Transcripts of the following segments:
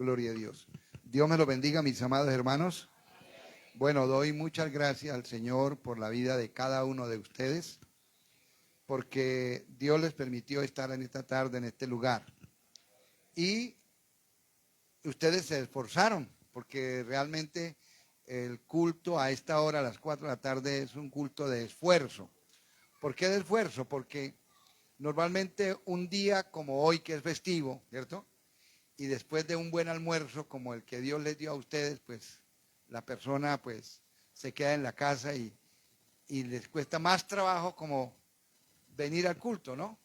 Gloria a Dios. Dios me lo bendiga, mis amados hermanos. Bueno, doy muchas gracias al Señor por la vida de cada uno de ustedes, porque Dios les permitió estar en esta tarde, en este lugar. Y ustedes se esforzaron, porque realmente el culto a esta hora, a las 4 de la tarde, es un culto de esfuerzo. ¿Por qué de esfuerzo? Porque normalmente un día como hoy, que es festivo, ¿cierto? Y después de un buen almuerzo como el que Dios les dio a ustedes, pues la persona pues se queda en la casa y les cuesta más trabajo como venir al culto, ¿no?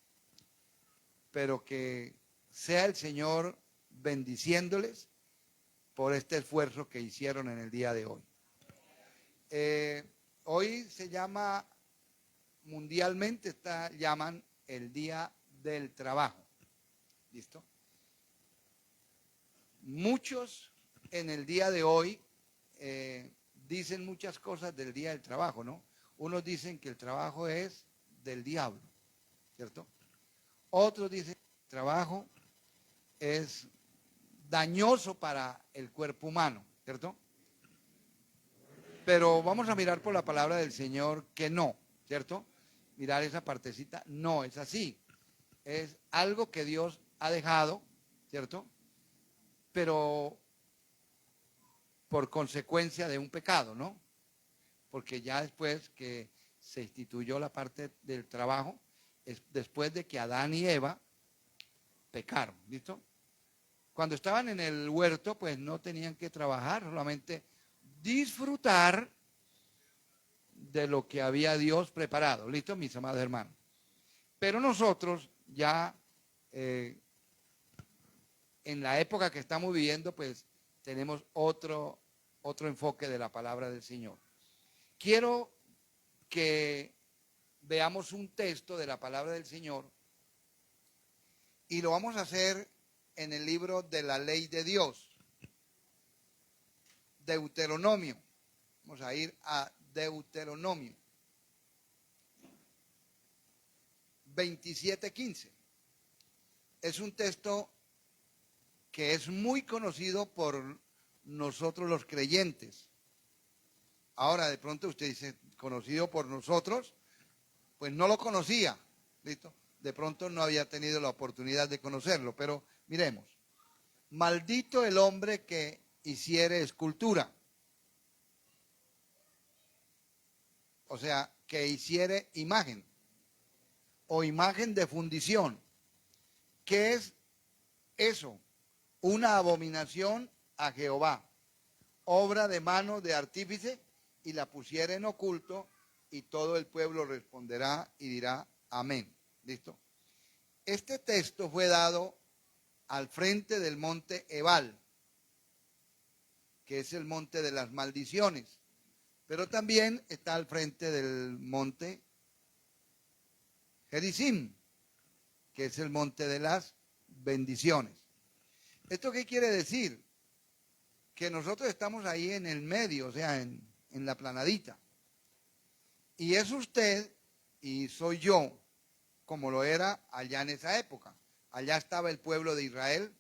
Pero que sea el Señor bendiciéndoles por este esfuerzo que hicieron en el día de hoy. Hoy se llama, mundialmente llaman el Día del Trabajo. ¿Listo? Muchos en el día de hoy dicen muchas cosas del Día del Trabajo, ¿no? Unos dicen que el trabajo es del diablo, ¿cierto? Otros dicen que el trabajo es dañoso para el cuerpo humano, ¿cierto? Pero vamos a mirar por la palabra del Señor que no, ¿cierto? Mirar esa partecita, no es así. Es algo que Dios ha dejado, ¿cierto? Pero por consecuencia de un pecado, ¿no? Porque ya después que se instituyó la parte del trabajo, es después de que Adán y Eva pecaron, ¿listo? Cuando estaban en el huerto, pues no tenían que trabajar, solamente disfrutar de lo que había Dios preparado, ¿listo, mis amados hermanos? Pero nosotros ya en la época que estamos viviendo, pues tenemos otro enfoque de la palabra del Señor. Quiero que veamos un texto de la palabra del Señor y lo vamos a hacer en el libro de la ley de Dios, Deuteronomio. Vamos a ir a Deuteronomio 27:15. Es un texto que es muy conocido por nosotros los creyentes. Ahora, de pronto usted dice, conocido por nosotros, pues no lo conocía, ¿listo? De pronto no había tenido la oportunidad de conocerlo, pero miremos. Maldito el hombre que hiciere escultura. O sea, que hiciere imagen o imagen de fundición. ¿Qué es eso? Una abominación a Jehová, obra de mano de artífice, y la pusiera en oculto, y todo el pueblo responderá y dirá amén. ¿Listo? Este texto fue dado al frente del monte Ebal, que es el monte de las maldiciones, pero también está al frente del monte Gerizim, que es el monte de las bendiciones. ¿Esto qué quiere decir? Que nosotros estamos ahí en el medio, o sea, en la planadita. Y es usted y soy yo, como lo era allá en esa época. Allá estaba el pueblo de Israel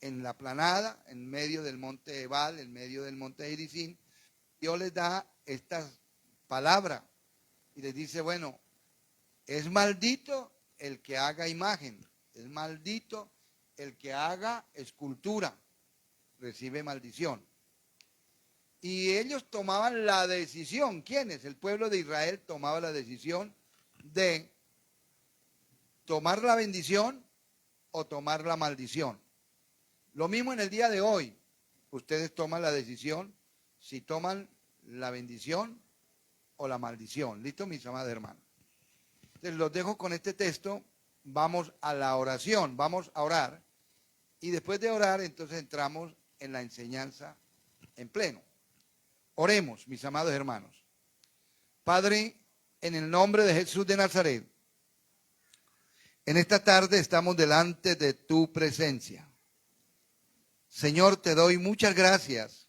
en la planada, en medio del monte Ebal, en medio del monte Gerizim. Dios les da estas palabras y les dice, bueno, es maldito el que haga imagen, es maldito el que haga escultura, recibe maldición. Y ellos tomaban la decisión, ¿quiénes? El pueblo de Israel tomaba la decisión de tomar la bendición o tomar la maldición. Lo mismo en el día de hoy, ustedes toman la decisión si toman la bendición o la maldición. ¿Listo, mis amados hermanos? Entonces los dejo con este texto, vamos a la oración, vamos a orar y después de orar entonces entramos en la enseñanza en pleno. Oremos, mis amados hermanos. Padre, en el nombre de Jesús de Nazaret, en esta tarde estamos delante de tu presencia. Señor, te doy muchas gracias.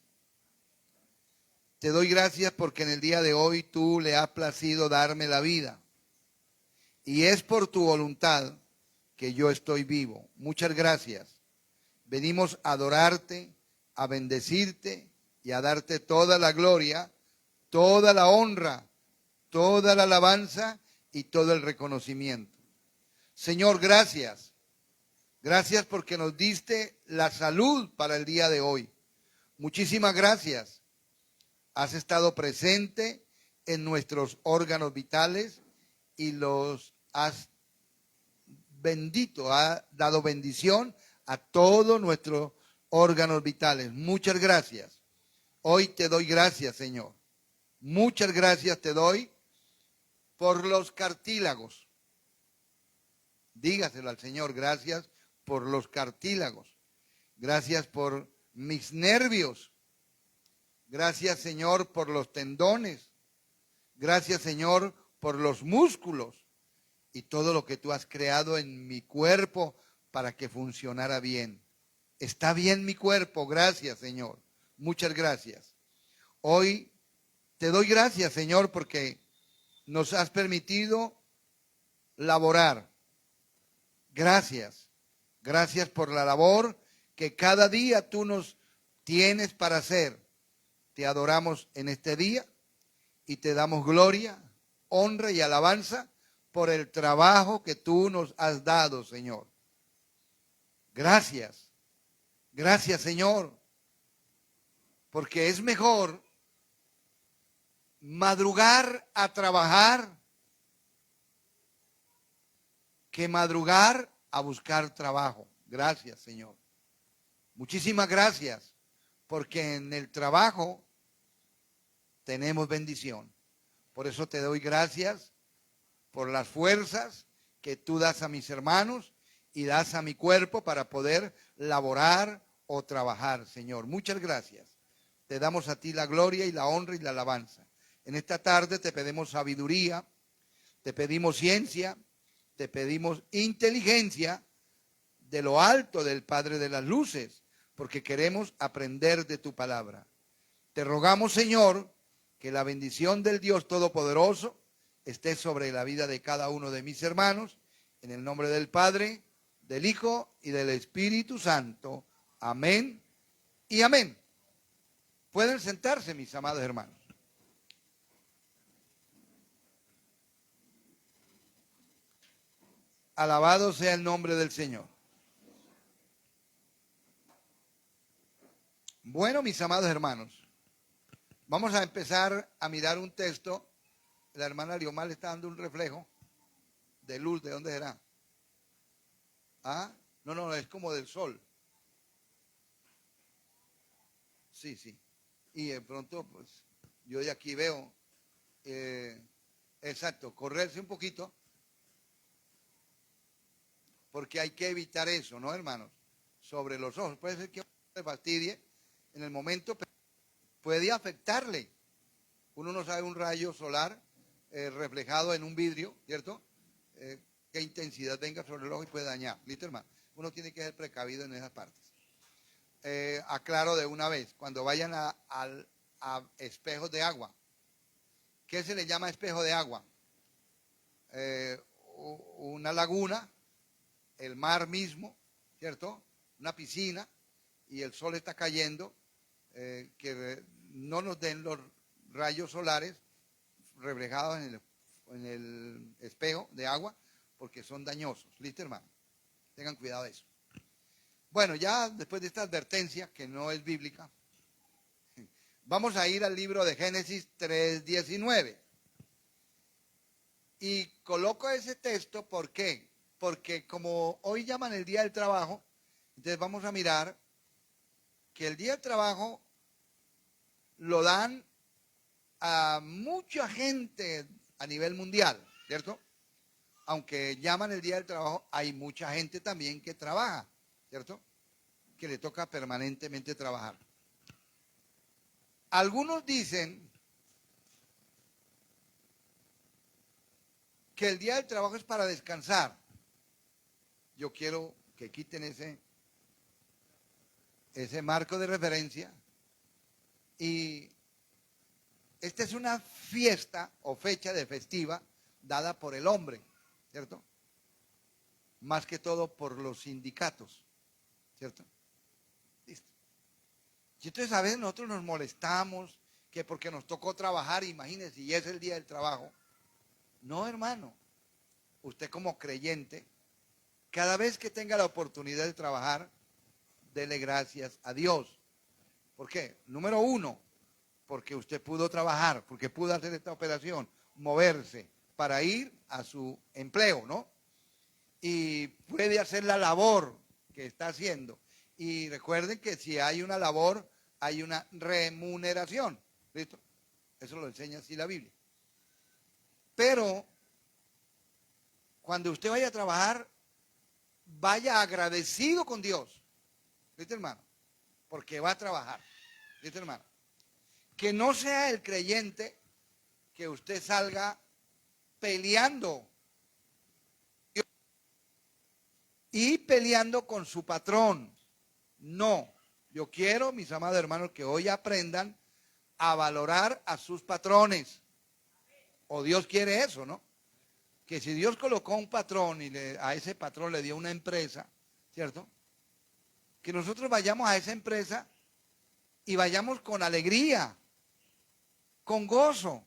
Te doy gracias porque en el día de hoy tú le has placido darme la vida. Y es por tu voluntad que yo estoy vivo. Muchas gracias. venimos a adorarte, a bendecirte y a darte toda la gloria, toda la honra, toda la alabanza y todo el reconocimiento. Señor, gracias. Gracias porque nos diste la salud para el día de hoy. Muchísimas gracias. Has estado presente en nuestros órganos vitales y los has bendito, ha dado bendición a todos nuestros órganos vitales. Muchas gracias. Hoy te doy gracias, Señor. Muchas gracias te doy por los cartílagos. Dígaselo al Señor, gracias por los cartílagos. Gracias por mis nervios. Gracias, Señor, por los tendones. Gracias, Señor, por los músculos y todo lo que tú has creado en mi cuerpo para que funcionara bien. Está bien mi cuerpo, gracias, Señor. Muchas gracias. Hoy te doy gracias, Señor, porque nos has permitido laborar. Gracias. Gracias por la labor que cada día tú nos tienes para hacer. Te adoramos en este día y te damos gloria, honra y alabanza por el trabajo que tú nos has dado, Señor. Gracias. Gracias, Señor. Porque es mejor madrugar a trabajar que madrugar a buscar trabajo. Gracias, Señor. Muchísimas gracias, porque en el trabajo tenemos bendición. Por eso te doy gracias por las fuerzas que tú das a mis hermanos y das a mi cuerpo para poder laborar o trabajar, Señor. Muchas gracias. Te damos a ti la gloria y la honra y la alabanza. En esta tarde te pedimos sabiduría, te pedimos ciencia, te pedimos inteligencia de lo alto del Padre de las Luces, porque queremos aprender de tu palabra. Te rogamos, Señor, que la bendición del Dios Todopoderoso esté sobre la vida de cada uno de mis hermanos, en el nombre del Padre, del Hijo y del Espíritu Santo. Amén y amén. Pueden sentarse, mis amados hermanos. Alabado sea el nombre del Señor. Bueno, mis amados hermanos, vamos a empezar a mirar un texto. La hermana Liomar le está dando un reflejo de luz. ¿De dónde será? ¿Ah? No, es como del sol. Sí, sí. Y de pronto, pues, yo de aquí veo, exacto, correrse un poquito, porque hay que evitar eso, ¿no, hermanos? Sobre los ojos. Puede ser que se fastidie en el momento, pero puede afectarle. Uno no sabe un rayo solar reflejado en un vidrio, ¿cierto? Qué intensidad venga sobre el ojo y puede dañar. ¿Listo, hermano? Uno tiene que ser precavido en esas partes. Aclaro de una vez, cuando vayan a espejos de agua. ¿Qué se le llama espejo de agua? Una laguna, el mar mismo, ¿cierto? Una piscina y el sol está cayendo, que no nos den los rayos solares reflejados en el espejo de agua, porque son dañosos. ¿Listo, hermano? Tengan cuidado de eso. Bueno, ya después de esta advertencia, que no es bíblica, vamos a ir al libro de Génesis 3:19. Y coloco ese texto, ¿por qué? Porque como hoy llaman el Día del Trabajo, entonces vamos a mirar que el Día del Trabajo lo dan a mucha gente a nivel mundial, ¿cierto? Aunque llaman el Día del Trabajo, hay mucha gente también que trabaja, ¿cierto? Que le toca permanentemente trabajar. Algunos dicen que el Día del Trabajo es para descansar. Yo quiero que quiten ese marco de referencia. Y esta es una fiesta o fecha de festiva dada por el hombre, ¿cierto? Más que todo por los sindicatos, ¿cierto? Y entonces a veces nosotros nos molestamos que porque nos tocó trabajar, imagínense, y es el día del trabajo. No, hermano, usted como creyente, cada vez que tenga la oportunidad de trabajar, dele gracias a Dios. ¿Por qué? Número uno, porque usted pudo trabajar, porque pudo hacer esta operación, moverse para ir a su empleo, ¿no? Y puede hacer la labor que está haciendo. Y recuerden que si hay una labor, hay una remuneración. ¿Listo? Eso lo enseña así la Biblia. Pero cuando usted vaya a trabajar, vaya agradecido con Dios. ¿Listo, hermano? Porque va a trabajar. ¿Listo, hermano? Que no sea el creyente que usted salga peleando y peleando con su patrón. No. Yo quiero, mis amados hermanos, que hoy aprendan a valorar a sus patrones. O Dios quiere eso, ¿no? Que si Dios colocó un patrón y a ese patrón le dio una empresa, ¿cierto? Que nosotros vayamos a esa empresa y vayamos con alegría, con gozo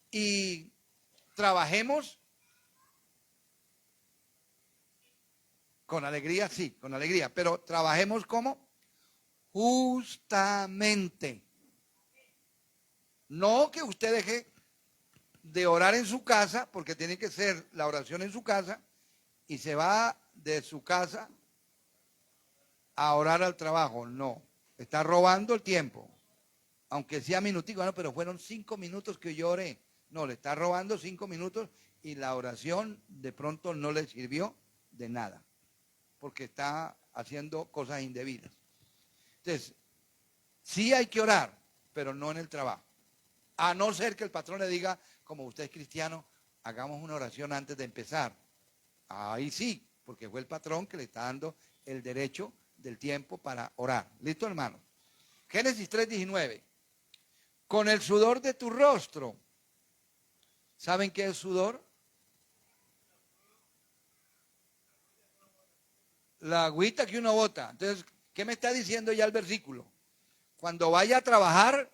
y trabajemos con alegría, sí, con alegría, pero trabajemos como justamente. No que usted deje de orar en su casa, porque tiene que ser la oración en su casa, y se va de su casa a orar al trabajo. No, está robando el tiempo. Aunque sea minutico, bueno, pero fueron 5 minutos que yo oré. No, le está robando 5 minutos y la oración de pronto no le sirvió de nada, porque está haciendo cosas indebidas. Entonces, sí hay que orar, pero no en el trabajo. A no ser que el patrón le diga, como usted es cristiano, hagamos una oración antes de empezar. Ahí sí, porque fue el patrón que le está dando el derecho del tiempo para orar. ¿Listo, hermano? Génesis 3:19. Con el sudor de tu rostro. ¿Saben qué es sudor? La agüita que uno bota. Entonces, ¿qué me está diciendo ya el versículo? Cuando vaya a trabajar,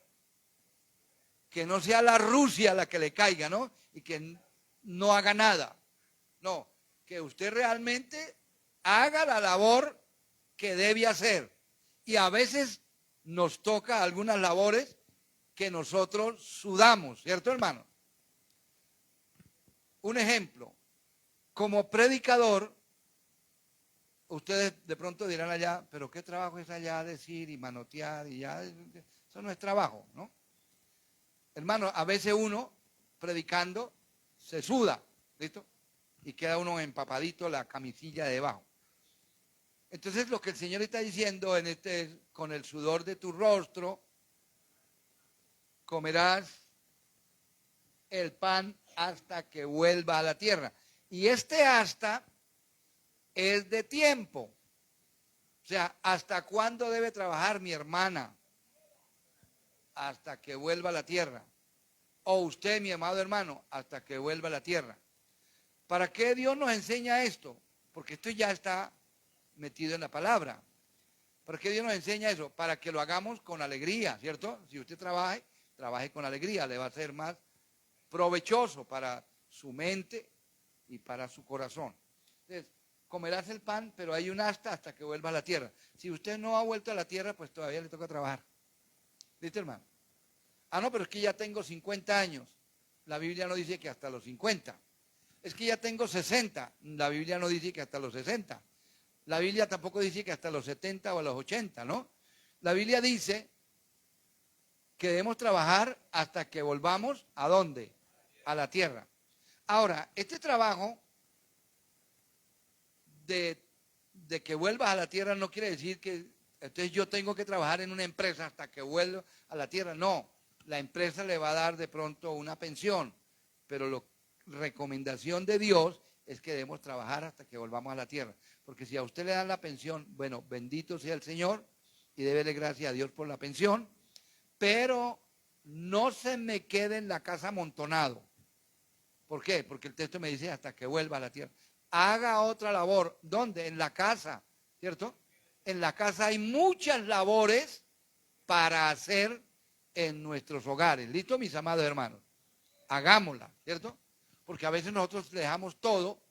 que no sea la Rusia la que le caiga, ¿no? Y que no haga nada. No, que usted realmente haga la labor que debe hacer. Y a veces nos toca algunas labores que nosotros sudamos, ¿cierto, hermano? Un ejemplo, como predicador, ustedes de pronto dirán allá, pero ¿qué trabajo es allá decir y manotear y ya? Eso no es trabajo, ¿no? Hermano, a veces uno predicando se suda, ¿listo? Y queda uno empapadito la camisilla de debajo. Entonces lo que el Señor está diciendo en con el sudor de tu rostro, comerás el pan hasta que vuelva a la tierra. Y hasta es de tiempo. O sea, ¿hasta cuándo debe trabajar mi hermana? Hasta que vuelva a la tierra. O usted, mi amado hermano, hasta que vuelva a la tierra. ¿Para qué Dios nos enseña esto? Porque esto ya está metido en la palabra. ¿Para qué Dios nos enseña eso? Para que lo hagamos con alegría, ¿cierto? Si usted trabaje con alegría, le va a ser más provechoso para su mente y para su corazón. Entonces, comerás el pan, pero hay un hasta que vuelva a la tierra. Si usted no ha vuelto a la tierra, pues todavía le toca trabajar. ¿Listo, hermano? Ah, no, pero es que ya tengo 50 años. La Biblia no dice que hasta los 50. Es que ya tengo 60. La Biblia no dice que hasta los 60. La Biblia tampoco dice que hasta los 70 o a los 80, ¿no? La Biblia dice que debemos trabajar hasta que volvamos ¿a dónde? A la tierra. Ahora, este trabajo de que vuelvas a la tierra no quiere decir que entonces yo tengo que trabajar en una empresa hasta que vuelva a la tierra. No, la empresa le va a dar de pronto una pensión, pero la recomendación de Dios es que debemos trabajar hasta que volvamos a la tierra. Porque si a usted le dan la pensión, bueno, bendito sea el Señor y débele gracias a Dios por la pensión, pero no se me quede en la casa amontonado. ¿Por qué? Porque el texto me dice hasta que vuelva a la tierra. Haga otra labor. ¿Dónde? En la casa, ¿cierto? En la casa hay muchas labores para hacer en nuestros hogares. ¿Listo, mis amados hermanos? Hagámosla, ¿cierto? Porque a veces nosotros le dejamos todo,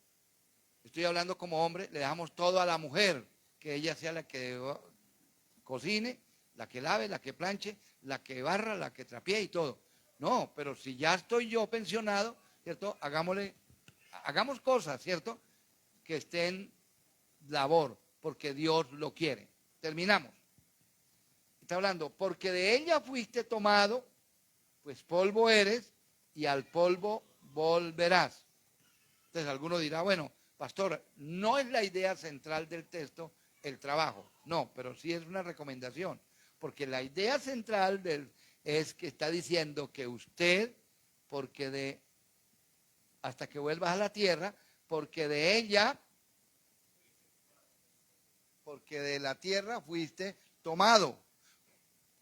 estoy hablando como hombre, le dejamos todo a la mujer, que ella sea la que cocine, la que lave, la que planche, la que barra, la que trapee y todo. No, pero si ya estoy yo pensionado, ¿cierto? Hagamos cosas, ¿cierto? Que estén labor, porque Dios lo quiere. Terminamos. Está hablando, porque de ella fuiste tomado, pues polvo eres y al polvo volverás. Entonces alguno dirá, bueno, pastor, no es la idea central del texto el trabajo. No, pero sí es una recomendación. Porque la idea central es que está diciendo que usted, hasta que vuelvas a la tierra, porque de ella, porque de la tierra fuiste tomado,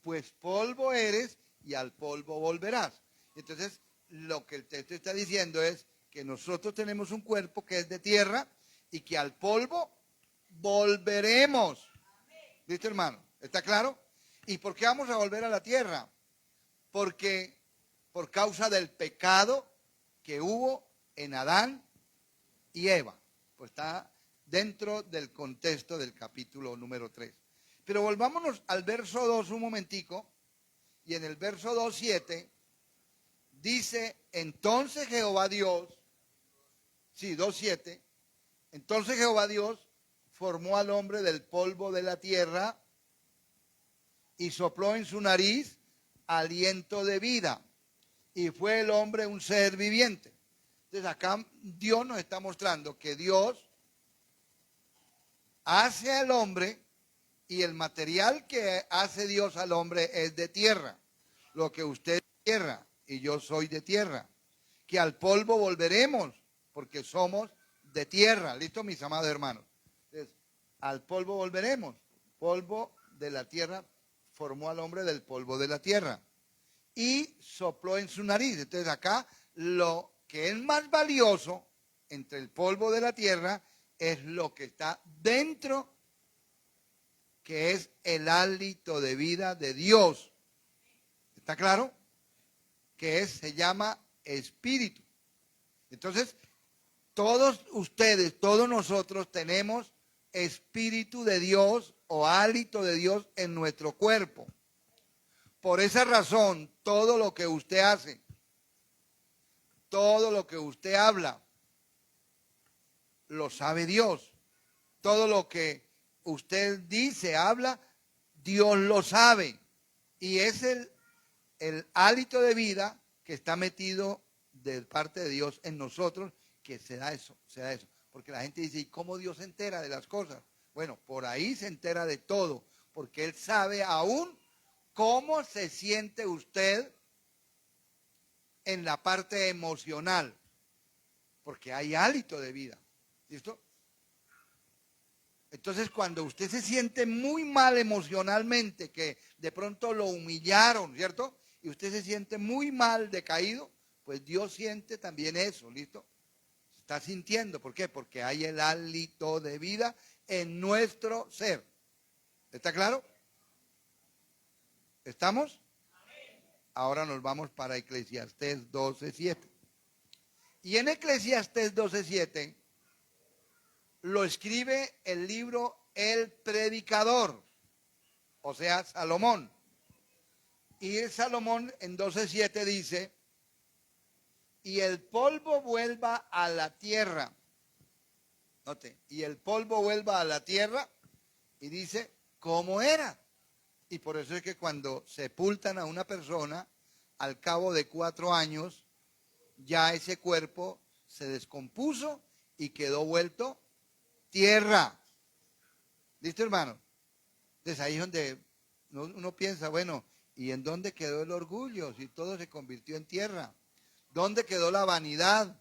pues polvo eres y al polvo volverás. Entonces, lo que el texto está diciendo es que nosotros tenemos un cuerpo que es de tierra y que al polvo volveremos. ¿Listo, hermano? ¿Está claro? ¿Y por qué vamos a volver a la tierra? Porque por causa del pecado que hubo en Adán y Eva. Pues está dentro del contexto del capítulo número 3. Pero volvámonos al verso 2 un momentico. Y en el verso 2:7 dice, entonces Jehová Dios, 2:7, entonces Jehová Dios formó al hombre del polvo de la tierra y sopló en su nariz aliento de vida. Y fue el hombre un ser viviente. Entonces acá Dios nos está mostrando que Dios hace al hombre y el material que hace Dios al hombre es de tierra. Lo que usted es de tierra y yo soy de tierra. Que al polvo volveremos porque somos de tierra. ¿Listo, mis amados hermanos? Entonces, al polvo volveremos. Polvo de la tierra formó al hombre del polvo de la tierra. Y sopló en su nariz. Entonces acá lo que es más valioso entre el polvo de la tierra es lo que está dentro, que es el hálito de vida de Dios. ¿Está claro? Que se llama espíritu. Entonces, todos ustedes, todos nosotros tenemos espíritu de Dios o hálito de Dios en nuestro cuerpo. Por esa razón, todo lo que usted hace, todo lo que usted habla, lo sabe Dios. Todo lo que usted dice, habla, Dios lo sabe. Y es el hálito de vida que está metido de parte de Dios en nosotros, que se da eso. Porque la gente dice, ¿y cómo Dios se entera de las cosas? Bueno, por ahí se entera de todo, porque Él sabe aún cómo se siente usted en la parte emocional, porque hay hálito de vida. ¿Listo? Entonces, cuando usted se siente muy mal emocionalmente, que de pronto lo humillaron, ¿cierto? Y usted se siente muy mal, decaído, pues Dios siente también eso, ¿listo? Está sintiendo, ¿por qué? Porque hay el hálito de vida en nuestro ser. ¿Está claro? ¿Estamos? Ahora nos vamos para Eclesiastés 12:7. Y en Eclesiastés 12:7 lo escribe el libro El Predicador, o sea, Salomón. Y el Salomón en 12:7 dice, y el polvo vuelva a la tierra. Note, y el polvo vuelva a la tierra y dice, ¿cómo era? Y por eso es que cuando sepultan a una persona, al cabo de 4 años, ya ese cuerpo se descompuso y quedó vuelto tierra. ¿Listo, hermano? Entonces ahí es donde uno piensa, bueno, ¿y en dónde quedó el orgullo si todo se convirtió en tierra? ¿Dónde quedó la vanidad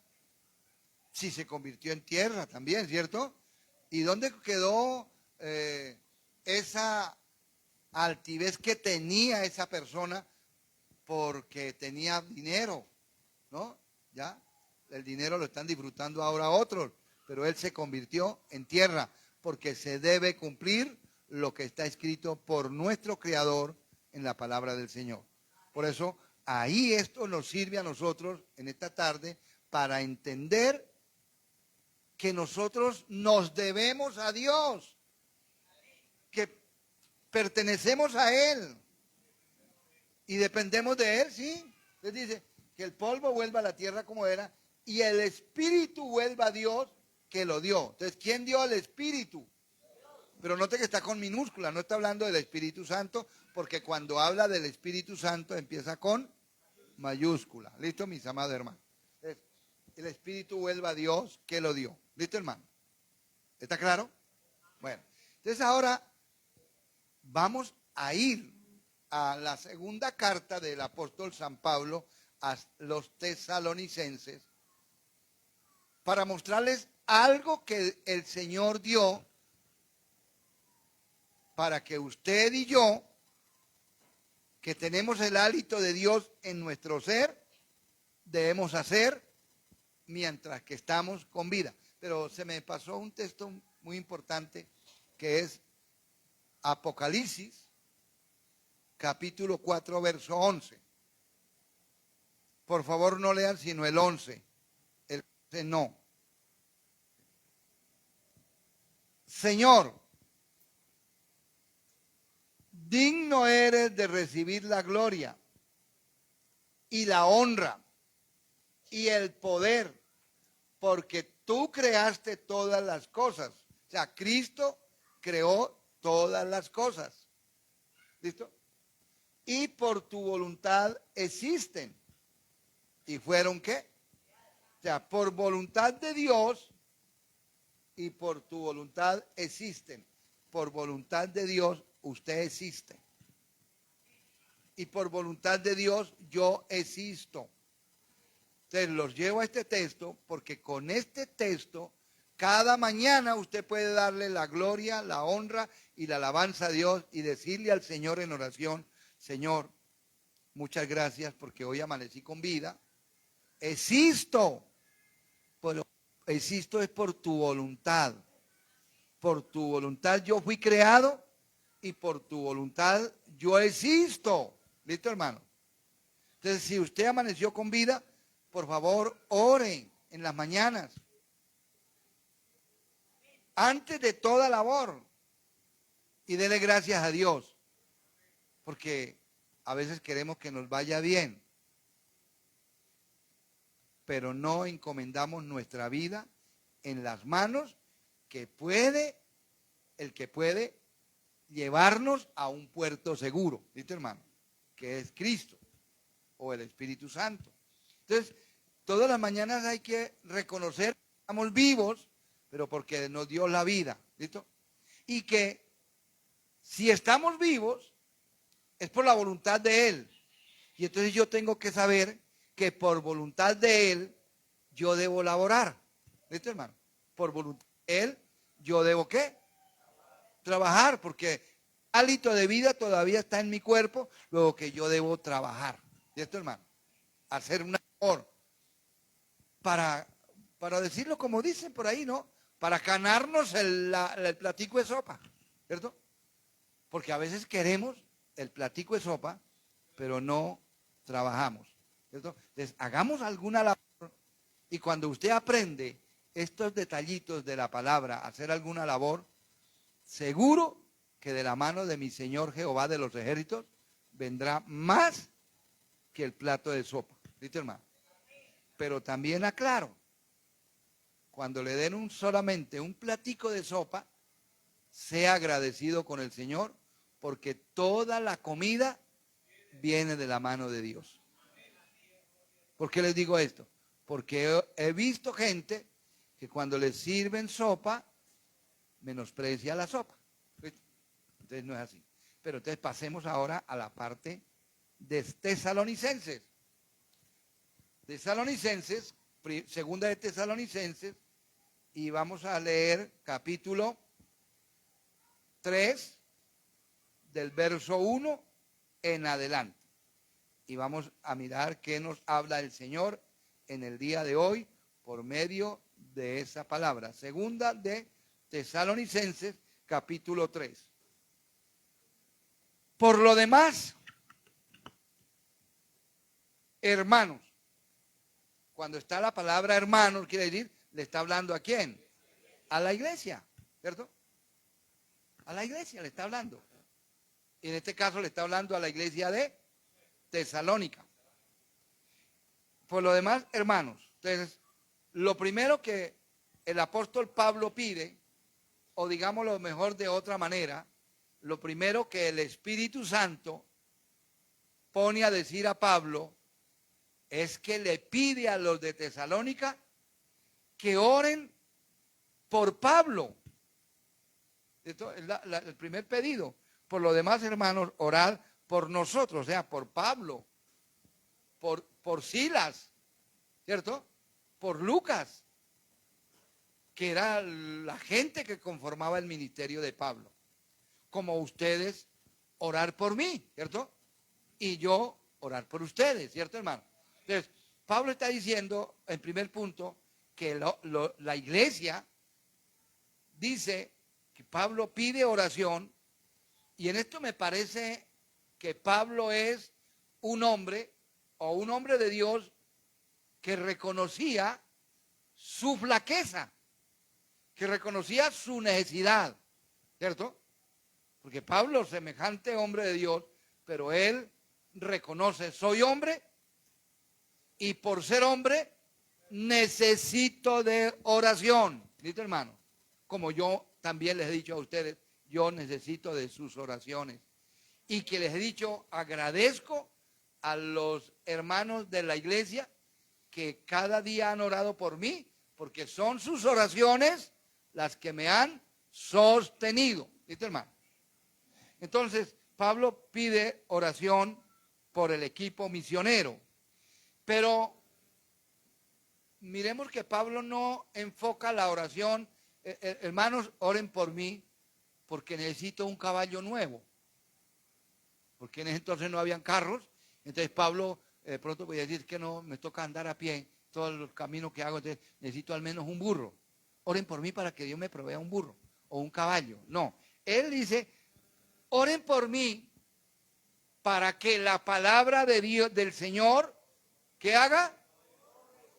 si se convirtió en tierra también, ¿cierto? ¿Y dónde quedó esa altivez que tenía esa persona porque tenía dinero, ¿no? Ya, el dinero lo están disfrutando ahora otros, pero él se convirtió en tierra porque se debe cumplir lo que está escrito por nuestro Creador en la palabra del Señor. Por eso, ahí esto nos sirve a nosotros en esta tarde para entender que nosotros nos debemos a Dios, que pertenecemos a Él y dependemos de Él, ¿sí? Entonces dice que el polvo vuelva a la tierra como era y el Espíritu vuelva a Dios que lo dio. Entonces, ¿quién dio el Espíritu? Pero note que está con minúscula, no está hablando del Espíritu Santo, porque cuando habla del Espíritu Santo empieza con mayúscula. ¿Listo, mis amados hermanos? Entonces, el Espíritu vuelva a Dios que lo dio. ¿Listo, hermano? ¿Está claro? Bueno, entonces ahora vamos a ir a la segunda carta del apóstol San Pablo a los tesalonicenses para mostrarles algo que el Señor dio para que usted y yo, que tenemos el hálito de Dios en nuestro ser, debemos hacer mientras que estamos con vida. Pero se me pasó un texto muy importante que es Apocalipsis, capítulo 4, verso 11. Por favor, no lean sino el 11. El 11 no. Señor, digno eres de recibir la gloria y la honra y el poder, porque tú creaste todas las cosas. O sea, Cristo creó todas las cosas. ¿Listo? Y por tu voluntad existen. ¿Y fueron qué? O sea, por voluntad de Dios y por tu voluntad existen. Por voluntad de Dios usted existe. Y por voluntad de Dios yo existo. Entonces los llevo a este texto porque con este texto cada mañana usted puede darle la gloria, la honra y la alabanza a Dios y decirle al Señor en oración: Señor, muchas gracias porque hoy amanecí con vida. Existo, pero existo es por tu voluntad. Por tu voluntad yo fui creado y por tu voluntad yo existo. ¿Listo, hermano? Entonces, si usted amaneció con vida, por favor, oren en las mañanas. Antes de toda labor. Y dele gracias a Dios. Porque a veces queremos que nos vaya bien. Pero no encomendamos nuestra vida en las manos que puede, el que puede llevarnos a un puerto seguro. ¿Listo, hermano? Que es Cristo o el Espíritu Santo. Entonces, todas las mañanas hay que reconocer que estamos vivos, pero porque nos dio la vida. ¿Listo? Y que si estamos vivos, es por la voluntad de Él. Y entonces yo tengo que saber que por voluntad de Él, yo debo laborar. ¿Listo, hermano? Por voluntad de Él, yo debo ¿qué? Trabajar, porque el hálito de vida todavía está en mi cuerpo, luego que yo debo trabajar. ¿Listo, hermano? Hacer una labor. Para decirlo como dicen por ahí, ¿no? Para ganarnos el platico de sopa, ¿cierto? Porque a veces queremos el platico de sopa, pero no trabajamos, ¿cierto? Entonces, hagamos alguna labor y cuando usted aprende estos detallitos de la palabra, hacer alguna labor, seguro que de la mano de mi Señor Jehová de los ejércitos vendrá más que el plato de sopa. ¿Listo, hermano? Pero también aclaro, cuando le den solamente un platico de sopa, sea agradecido con el Señor, porque toda la comida viene de la mano de Dios. ¿Por qué les digo esto? Porque he visto gente que cuando les sirven sopa, menosprecia la sopa. Entonces no es así. Pero entonces pasemos ahora a la parte de Tesalonicenses. Tesalonicenses, segunda de Tesalonicenses, y vamos a leer capítulo 3, del verso 1 en adelante. Y vamos a mirar qué nos habla el Señor en el día de hoy por medio de esa palabra. Segunda de Tesalonicenses, capítulo 3. Por lo demás, hermanos. Cuando está la palabra hermanos, quiere decir, le está hablando ¿a quién? A la iglesia, ¿cierto? A la iglesia le está hablando. Y en este caso le está hablando a la iglesia de Tesalónica. Por lo demás, hermanos, entonces, lo primero que el apóstol Pablo pide, o digámoslo mejor de otra manera, lo primero que el Espíritu Santo pone a decir a Pablo es que le pide a los de Tesalónica que oren por Pablo. Esto es el primer pedido. Por lo demás, hermanos, orad por nosotros, o sea, por Pablo, por Silas, ¿cierto? Por Lucas, que era la gente que conformaba el ministerio de Pablo. Como ustedes orar por mí, ¿cierto? Y yo orar por ustedes, ¿cierto, hermano? Entonces, Pablo está diciendo, en primer punto, que la iglesia dice que Pablo pide oración, y en esto me parece que Pablo es un hombre, o un hombre de Dios, que reconocía su flaqueza, que reconocía su necesidad, ¿cierto? Porque Pablo, semejante hombre de Dios, pero él reconoce, soy hombre y por ser hombre necesito de oración. ¿Listo, hermano? Como yo también les he dicho a ustedes, yo necesito de sus oraciones. Y que les he dicho, agradezco a los hermanos de la iglesia que cada día han orado por mí, porque son sus oraciones las que me han sostenido. ¿Listo, hermano? Entonces, Pablo pide oración por el equipo misionero. Pero miremos que Pablo no enfoca la oración, hermanos, oren por mí porque necesito un caballo nuevo. Porque en ese entonces no habían carros. Entonces Pablo pronto podía decir que no, me toca andar a pie todos los caminos que hago, entonces necesito al menos un burro. Oren por mí para que Dios me provea un burro o un caballo. No, él dice, oren por mí para que la palabra de Dios, del Señor, ¿qué haga?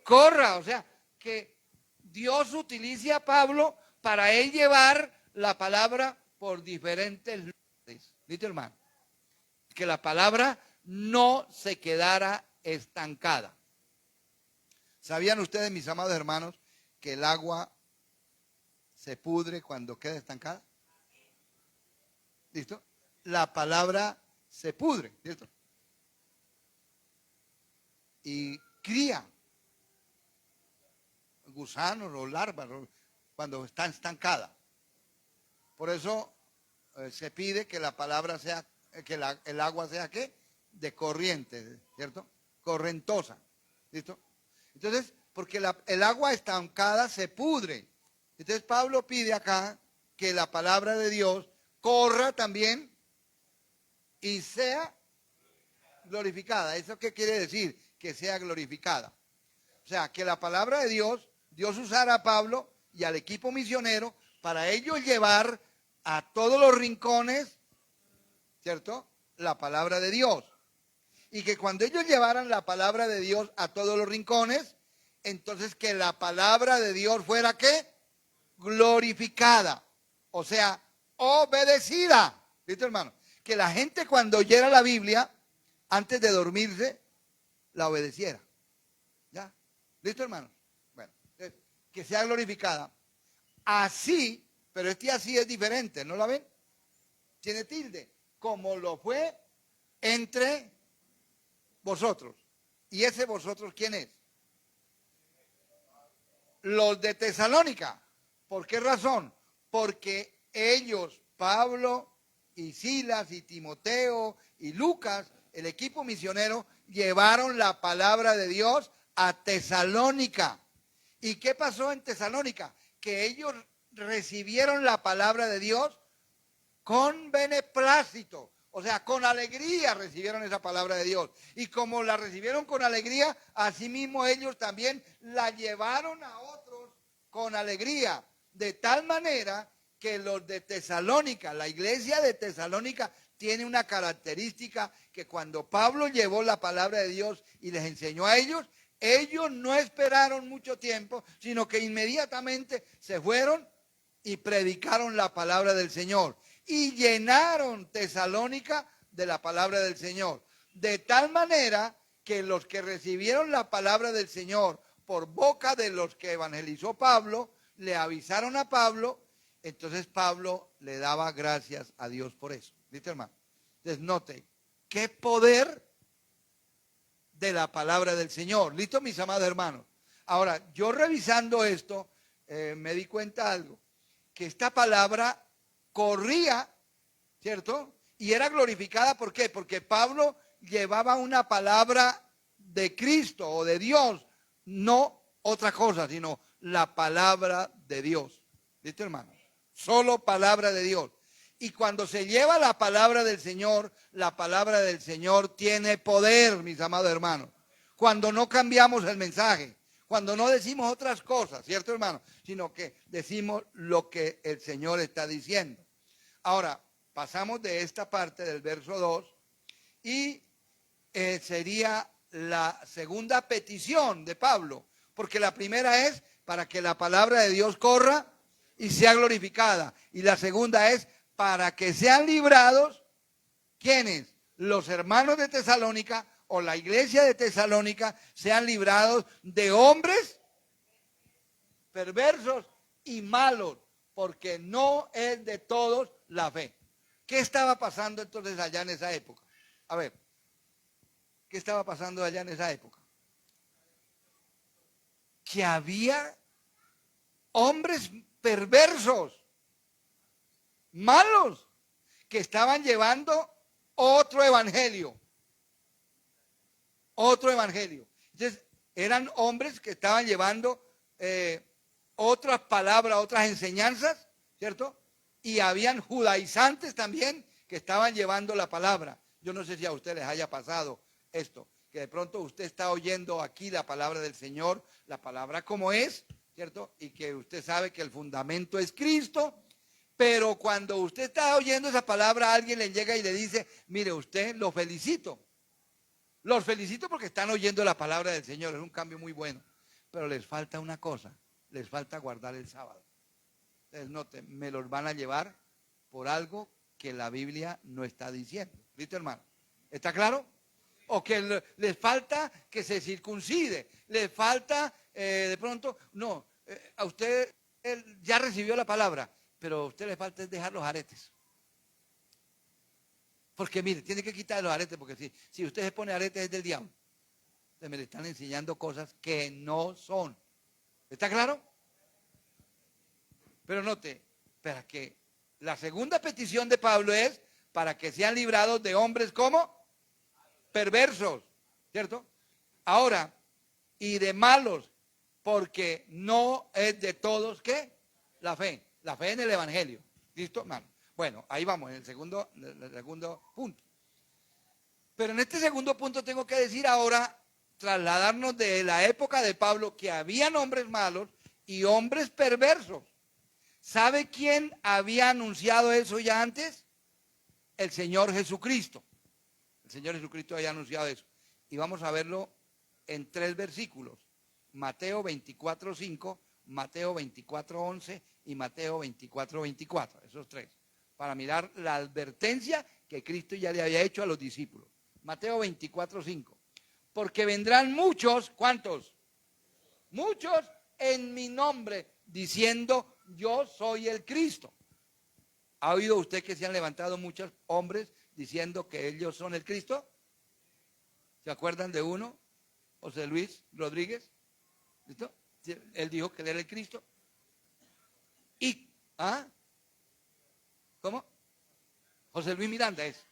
Corra, o sea, que Dios utilice a Pablo para él llevar la palabra por diferentes lugares. ¿Viste, hermano? Que la palabra no se quedara estancada. ¿Sabían ustedes, mis amados hermanos, que el agua se pudre cuando queda estancada? ¿Listo? La palabra se pudre, ¿listo? Y cría gusanos o larvas cuando está estancada. Por eso se pide que la palabra sea, que el agua sea ¿qué? De corriente, ¿cierto? Correntosa, ¿listo? Entonces, porque el agua estancada se pudre. Entonces Pablo pide acá que la palabra de Dios corra también y sea glorificada. ¿Eso qué quiere decir? Que sea glorificada. O sea, que la palabra de Dios usara a Pablo y al equipo misionero para ellos llevar a todos los rincones, ¿cierto? La palabra de Dios. Y que cuando ellos llevaran la palabra de Dios a todos los rincones, entonces que la palabra de Dios fuera ¿qué? Glorificada. O sea, obedecida. ¿Listo, hermano? Que la gente cuando oyera la Biblia, antes de dormirse, la obedeciera. ¿Ya? ¿Listo, hermano? Bueno, que sea glorificada. Así, pero así es diferente, ¿no la ven? Tiene tilde. Como lo fue entre vosotros. ¿Y ese vosotros quién es? Los de Tesalónica. ¿Por qué razón? Porque ellos, Pablo y Silas y Timoteo y Lucas, el equipo misionero, llevaron la palabra de Dios a Tesalónica. ¿Y qué pasó en Tesalónica? Que ellos recibieron la palabra de Dios con beneplácito. O sea, con alegría recibieron esa palabra de Dios. Y como la recibieron con alegría, asimismo ellos también la llevaron a otros con alegría. De tal manera que los de Tesalónica, la iglesia de Tesalónica, tiene una característica que cuando Pablo llevó la palabra de Dios y les enseñó a ellos, ellos no esperaron mucho tiempo, sino que inmediatamente se fueron y predicaron la palabra del Señor y llenaron Tesalónica de la palabra del Señor. De tal manera que los que recibieron la palabra del Señor por boca de los que evangelizó Pablo, le avisaron a Pablo, entonces Pablo le daba gracias a Dios por eso. ¿Viste, hermano? Entonces note, qué poder de la palabra del Señor. ¿Listo, mis amados hermanos? Ahora, yo revisando esto, me di cuenta de algo, que esta palabra corría, ¿cierto? Y era glorificada, ¿por qué? Porque Pablo llevaba una palabra de Cristo o de Dios, no otra cosa, sino la palabra de Dios. ¿Listo, hermano? Solo palabra de Dios. Y cuando se lleva la palabra del Señor tiene poder, mis amados hermanos. Cuando no cambiamos el mensaje, cuando no decimos otras cosas, ¿cierto, hermano? Sino que decimos lo que el Señor está diciendo. Ahora, pasamos de esta parte del verso 2 y sería la segunda petición de Pablo, porque la primera es para que la palabra de Dios corra y sea glorificada. Y la segunda es para que sean librados, ¿quiénes? Los hermanos de Tesalónica o la iglesia de Tesalónica sean librados de hombres perversos y malos, porque no es de todos la fe. ¿Qué estaba pasando entonces allá en esa época? A ver, ¿qué estaba pasando allá en esa época? Que había hombres perversos, malos, que estaban llevando otro evangelio. Otro evangelio. Entonces, eran hombres que estaban llevando otras palabras, otras enseñanzas, ¿cierto? Y habían judaizantes también que estaban llevando la palabra. Yo no sé si a usted les haya pasado esto, que de pronto usted está oyendo aquí la palabra del Señor, la palabra como es, ¿cierto? Y que usted sabe que el fundamento es Cristo, pero cuando usted está oyendo esa palabra, alguien le llega y le dice, mire, usted lo felicito. Los felicito porque están oyendo la palabra del Señor, es un cambio muy bueno, pero les falta una cosa, les falta guardar el sábado. Entonces, noten, me los van a llevar por algo que la Biblia no está diciendo. ¿Listo, hermano? ¿Está claro? O que les falta que se circuncide, les falta de pronto, no, a usted él ya recibió la palabra, pero a usted le falta es dejar los aretes. Porque mire, tiene que quitar los aretes, porque si usted se pone aretes es del diablo. Entonces me le están enseñando cosas que no son. ¿Está claro? Pero note, para que la segunda petición de Pablo es para que sean librados de hombres como perversos, ¿cierto? Ahora, y de malos, porque no es de todos, ¿qué? La fe en el evangelio. ¿Listo, hermano? Bueno, ahí vamos, en el segundo punto. Pero en este segundo punto tengo que decir ahora, trasladarnos de la época de Pablo, que habían hombres malos y hombres perversos. ¿Sabe quién había anunciado eso ya antes? El Señor Jesucristo. El Señor Jesucristo había anunciado eso. Y vamos a verlo en 3 versículos. Mateo 24:5, Mateo 24:11 y Mateo 24:24. Esos 3. Para mirar la advertencia que Cristo ya le había hecho a los discípulos. Mateo 24:5. Porque vendrán muchos, ¿cuántos? Muchos en mi nombre, diciendo, yo soy el Cristo. ¿Ha oído usted que se han levantado muchos hombres diciendo que ellos son el Cristo? ¿Se acuerdan de uno? José Luis Rodríguez. ¿Listo? Él dijo que él era el Cristo. ¿Cómo? José Luis Miranda es.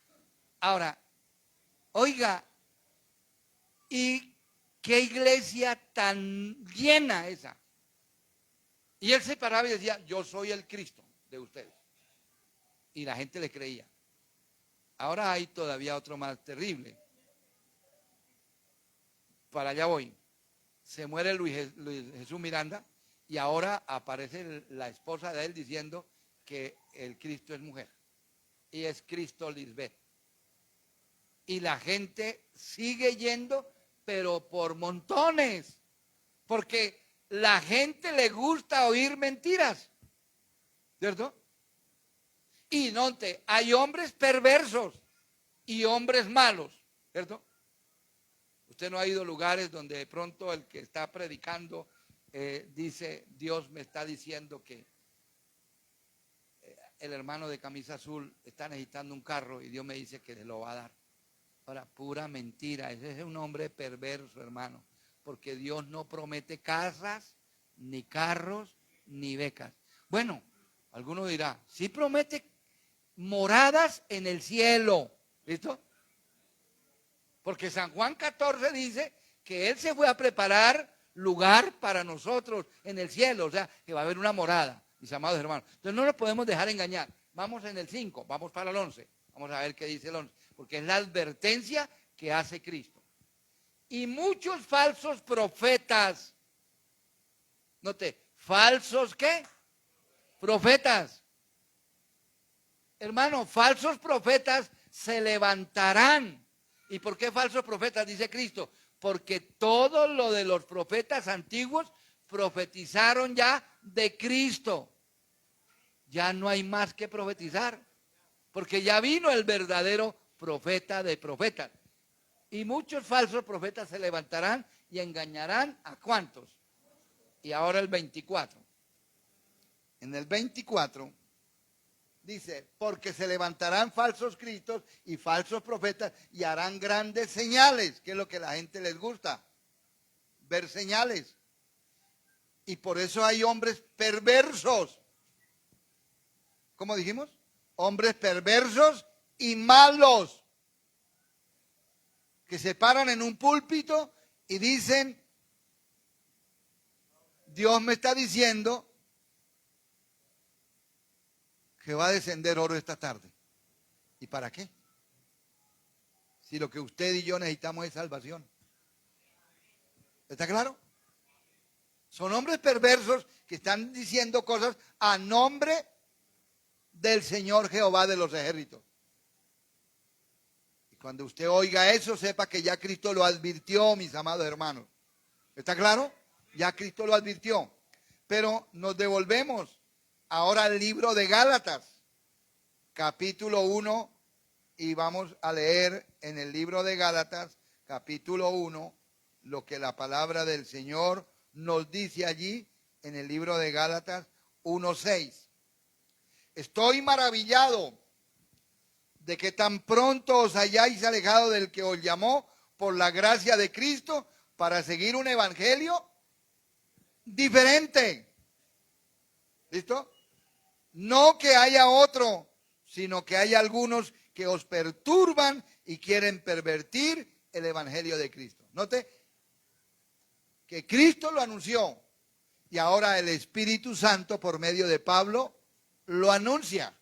Ahora, oiga, ¿y qué iglesia tan llena esa? Y él se paraba y decía, yo soy el Cristo de ustedes. Y la gente le creía. Ahora hay todavía otro más terrible. Para allá voy. Se muere Luis Jesús Miranda y ahora aparece la esposa de él diciendo que el Cristo es mujer. y es Cristo Lisbeth. Y la gente sigue yendo, pero por montones, porque la gente le gusta oír mentiras, ¿cierto? Y note, hay hombres perversos y hombres malos, ¿cierto? Usted no ha ido a lugares donde de pronto el que está predicando dice, Dios me está diciendo que el hermano de camisa azul está necesitando un carro y Dios me dice que le lo va a dar. Ahora, pura mentira, ese es un hombre perverso, hermano, porque Dios no promete casas, ni carros, ni becas. Bueno, alguno dirá, sí promete moradas en el cielo, ¿listo? Porque San Juan 14 dice que Él se fue a preparar lugar para nosotros en el cielo, o sea, que va a haber una morada, mis amados hermanos. Entonces no nos podemos dejar engañar. Vamos en el 5, vamos para el 11. Vamos a ver qué dice el 11, porque es la advertencia que hace Cristo. Y muchos falsos profetas, note, falsos ¿qué? Profetas. Hermano, falsos profetas se levantarán. ¿Y por qué falsos profetas? Dice Cristo. Porque todo lo de los profetas antiguos profetizaron ya de Cristo. Ya no hay más que profetizar. Porque ya vino el verdadero profeta de profetas. Y muchos falsos profetas se levantarán y engañarán ¿a cuántos? Y ahora el 24. En el 24 dice, porque se levantarán falsos cristos y falsos profetas y harán grandes señales, que es lo que a la gente les gusta, ver señales. Y por eso hay hombres perversos. ¿Cómo dijimos? Hombres perversos y malos, que se paran en un púlpito y dicen, Dios me está diciendo que va a descender oro esta tarde. ¿Y para qué? Si lo que usted y yo necesitamos es salvación. ¿Está claro? Son hombres perversos que están diciendo cosas a nombre del Señor Jehová de los ejércitos. Y cuando usted oiga eso, sepa que ya Cristo lo advirtió, mis amados hermanos. ¿Está claro? Ya Cristo lo advirtió. Pero nos devolvemos ahora al libro de Gálatas, capítulo 1, y vamos a leer en el libro de Gálatas, capítulo 1, lo que la palabra del Señor nos dice allí en el libro de Gálatas 1:6. Estoy maravillado de que tan pronto os hayáis alejado del que os llamó por la gracia de Cristo para seguir un evangelio diferente. ¿Listo? No que haya otro, sino que hay algunos que os perturban y quieren pervertir el evangelio de Cristo. Note que Cristo lo anunció y ahora el Espíritu Santo por medio de Pablo lo anuncia.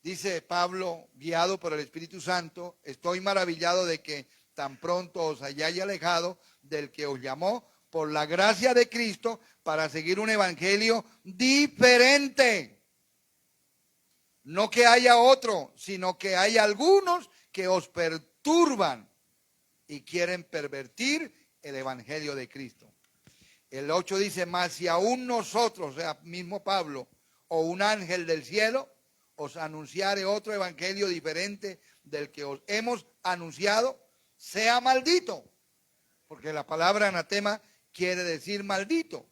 Dice Pablo, guiado por el Espíritu Santo, estoy maravillado de que tan pronto os hayáis alejado del que os llamó por la gracia de Cristo para seguir un evangelio diferente. No que haya otro, sino que hay algunos que os perturban y quieren pervertir el evangelio de Cristo. El 8 dice, mas si aún nosotros, o sea, mismo Pablo, o un ángel del cielo, os anunciare otro evangelio diferente del que os hemos anunciado, sea maldito. Porque la palabra anatema quiere decir maldito.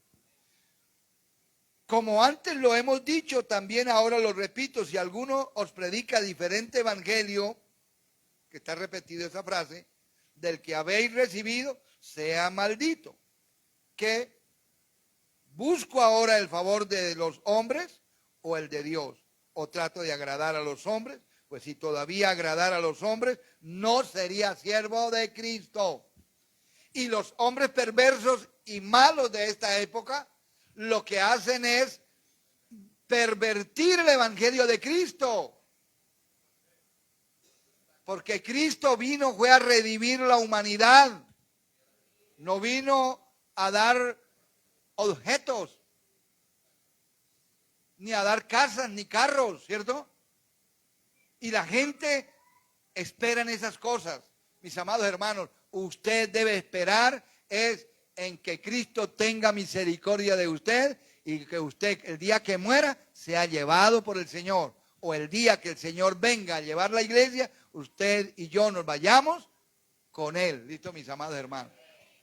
Como antes lo hemos dicho, también ahora lo repito, si alguno os predica diferente evangelio, que está repetido esa frase, del que habéis recibido, sea maldito. ¿Qué? ¿Busco ahora el favor de los hombres o el de Dios? ¿O trato de agradar a los hombres? Pues si todavía agradara a los hombres, no sería siervo de Cristo. Y los hombres perversos y malos de esta época lo que hacen es pervertir el evangelio de Cristo. Porque Cristo fue a redimir la humanidad. No vino a dar objetos, ni a dar casas, ni carros, ¿cierto? Y la gente espera en esas cosas. Mis amados hermanos, usted debe esperar es en que Cristo tenga misericordia de usted y que usted el día que muera sea llevado por el Señor. O el día que el Señor venga a llevar la iglesia, usted y yo nos vayamos con Él. ¿Listo, mis amados hermanos?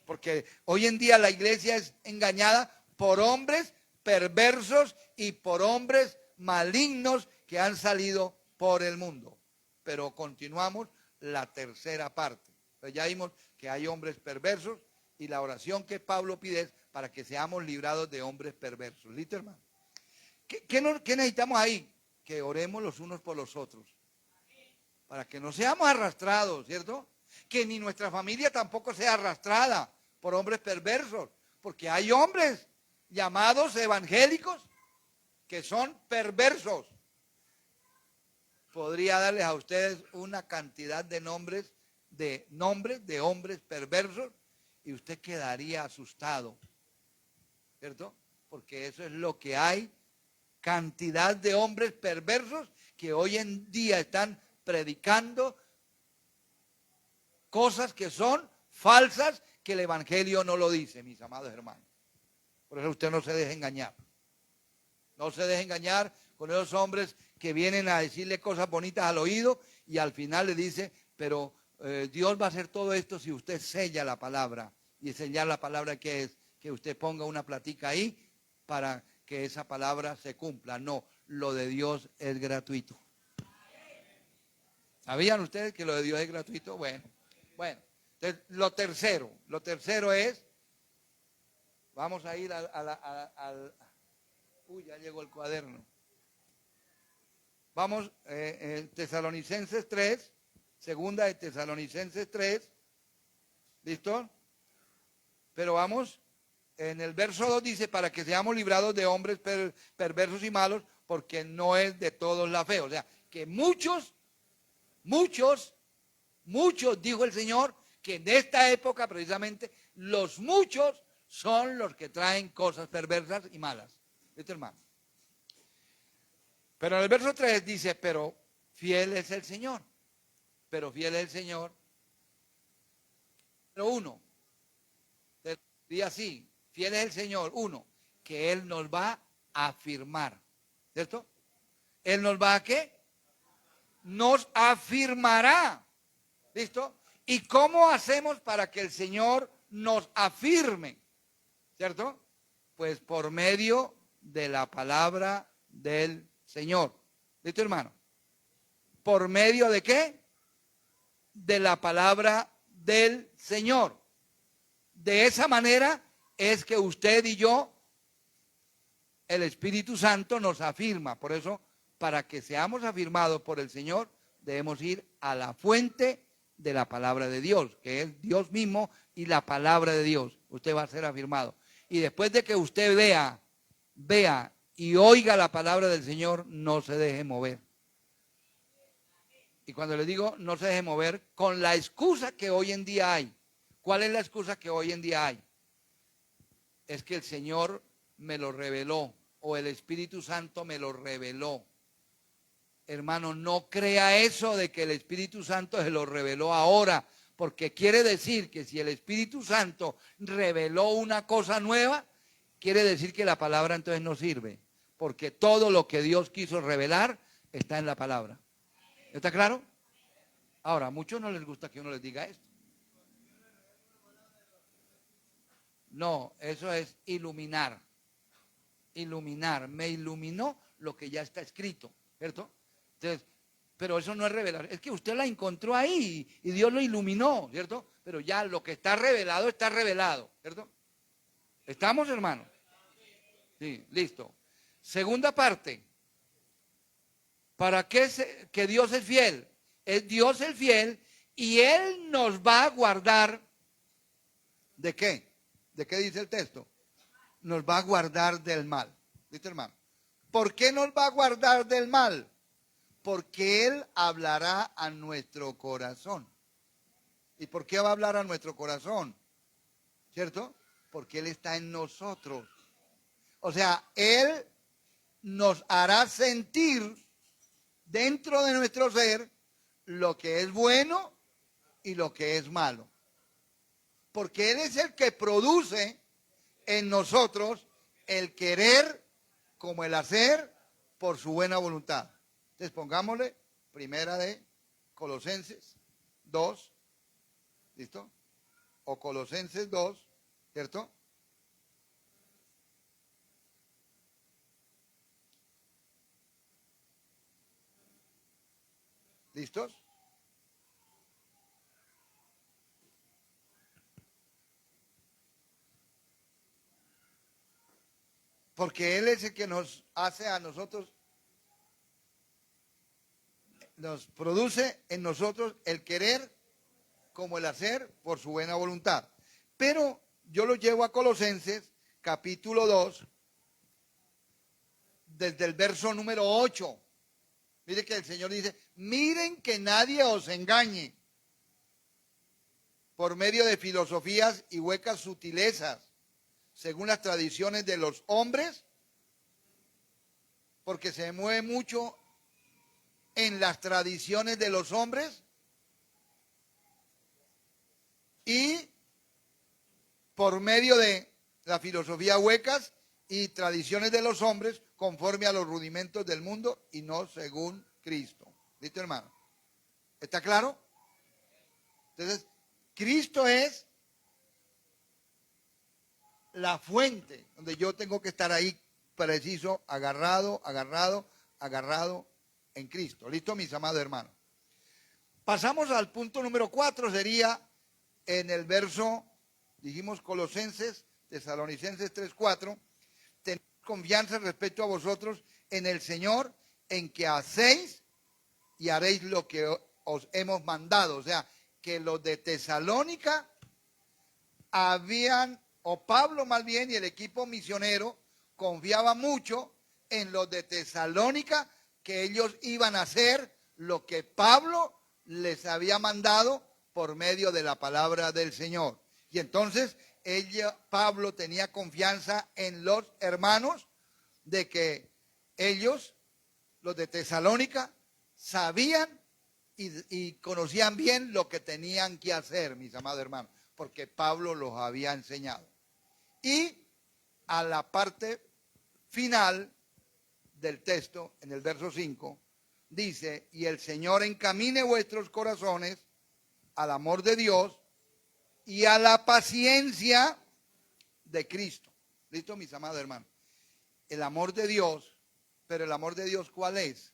Porque hoy en día la iglesia es engañada por hombres perversos y por hombres malignos que han salido por el mundo. Pero continuamos la tercera parte. Entonces ya vimos que hay hombres perversos y la oración que Pablo pide es para que seamos librados de hombres perversos. ¿Listo, hermano? ¿Qué necesitamos ahí? Que oremos los unos por los otros. Para que no seamos arrastrados, ¿cierto? Que ni nuestra familia tampoco sea arrastrada por hombres perversos. Porque hay hombres llamados evangélicos que son perversos. Podría darles a ustedes una cantidad de nombres de hombres perversos y usted quedaría asustado, ¿cierto? Porque eso es lo que hay, cantidad de hombres perversos que hoy en día están predicando cosas que son falsas, que el evangelio no lo dice, mis amados hermanos. Por eso usted no se deje engañar. No se deje engañar con esos hombres que vienen a decirle cosas bonitas al oído y al final le dice, pero Dios va a hacer todo esto si usted sella la palabra. Y sellar la palabra que es que usted ponga una platica ahí para que esa palabra se cumpla. No, lo de Dios es gratuito. ¿Sabían ustedes que lo de Dios es gratuito? Bueno. Entonces, lo tercero es, vamos a ir al uy, ya llegó el cuaderno. Vamos, Tesalonicenses 3, segunda de Tesalonicenses 3, ¿listo? Pero vamos, en el verso 2 dice, para que seamos librados de hombres perversos y malos, porque no es de todos la fe. O sea, que muchos, dijo el Señor, que en esta época precisamente los muchos son los que traen cosas perversas y malas. ¿Listo, hermano? Pero en el verso 3 dice, pero fiel es el Señor. Pero fiel es el Señor. Pero uno, dice así, fiel es el Señor, uno, que Él nos va a afirmar. ¿Cierto? ¿Él nos va a qué? Nos afirmará. ¿Listo? ¿Y cómo hacemos para que el Señor nos afirme? ¿Cierto? Pues por medio de la palabra del Señor. ¿Listo, hermano? ¿Por medio de qué? De la palabra del Señor. De esa manera es que usted y yo, el Espíritu Santo nos afirma. Por eso, para que seamos afirmados por el Señor, debemos ir a la fuente de la palabra de Dios, que es Dios mismo y la palabra de Dios. Usted va a ser afirmado. Y después de que usted vea y oiga la palabra del Señor, no se deje mover. Y cuando le digo no se deje mover, con la excusa que hoy en día hay. ¿Cuál es la excusa que hoy en día hay? Es que el Señor me lo reveló o el Espíritu Santo me lo reveló. Hermano, no crea eso de que el Espíritu Santo se lo reveló ahora, porque quiere decir que si el Espíritu Santo reveló una cosa nueva, quiere decir que la palabra entonces no sirve, porque todo lo que Dios quiso revelar está en la palabra. ¿Está claro? Ahora, a muchos no les gusta que uno les diga esto. No, eso es iluminar. Iluminar. Me iluminó lo que ya está escrito, ¿cierto? Entonces, pero eso no es revelar. Es que usted la encontró ahí y Dios lo iluminó, ¿cierto? Pero ya lo que está revelado, ¿cierto? ¿Estamos, hermanos? Sí, listo. Segunda parte. ¿Para qué que Dios es fiel? Es Dios el fiel y Él nos va a guardar. ¿De qué? ¿De qué dice el texto? Nos va a guardar del mal. ¿Listo, hermano? ¿Por qué nos va a guardar del mal? Porque Él hablará a nuestro corazón. ¿Y por qué va a hablar a nuestro corazón? ¿Cierto? Porque Él está en nosotros. O sea, Él nos hará sentir dentro de nuestro ser lo que es bueno y lo que es malo. Porque Él es el que produce en nosotros el querer como el hacer por su buena voluntad. Entonces pongámosle primera de Colosenses 2, ¿listo? O Colosenses 2, ¿cierto? ¿Listos? Porque Él es el que nos hace a nosotros, nos produce en nosotros el querer como el hacer por su buena voluntad. Pero yo lo llevo a Colosenses capítulo 2, desde el verso número 8. Mire que el Señor dice, miren que nadie os engañe por medio de filosofías y huecas sutilezas, según las tradiciones de los hombres, porque se mueve mucho en las tradiciones de los hombres y por medio de la filosofía huecas y tradiciones de los hombres conforme a los rudimentos del mundo y no según Cristo. ¿Listo, hermano? ¿Está claro? Entonces, Cristo es la fuente donde yo tengo que estar ahí preciso, agarrado en Cristo. ¿Listo, mis amados hermanos? Pasamos al punto número 4, sería en el verso, dijimos Colosenses, Tesalonicenses 3:4, tened confianza respecto a vosotros en el Señor, en que hacéis y haréis lo que os hemos mandado. O sea, que los de Tesalónica habían, o Pablo más bien, y el equipo misionero confiaba mucho en los de Tesalónica, que ellos iban a hacer lo que Pablo les había mandado por medio de la palabra del Señor. Y entonces Pablo tenía confianza en los hermanos de que ellos, los de Tesalónica, sabían y conocían bien lo que tenían que hacer, mis amados hermanos, porque Pablo los había enseñado. Y a la parte final del texto, en el verso 5, dice, y el Señor encamine vuestros corazones al amor de Dios y a la paciencia de Cristo. ¿Listo, mis amados hermanos? El amor de Dios, pero el amor de Dios, ¿cuál es?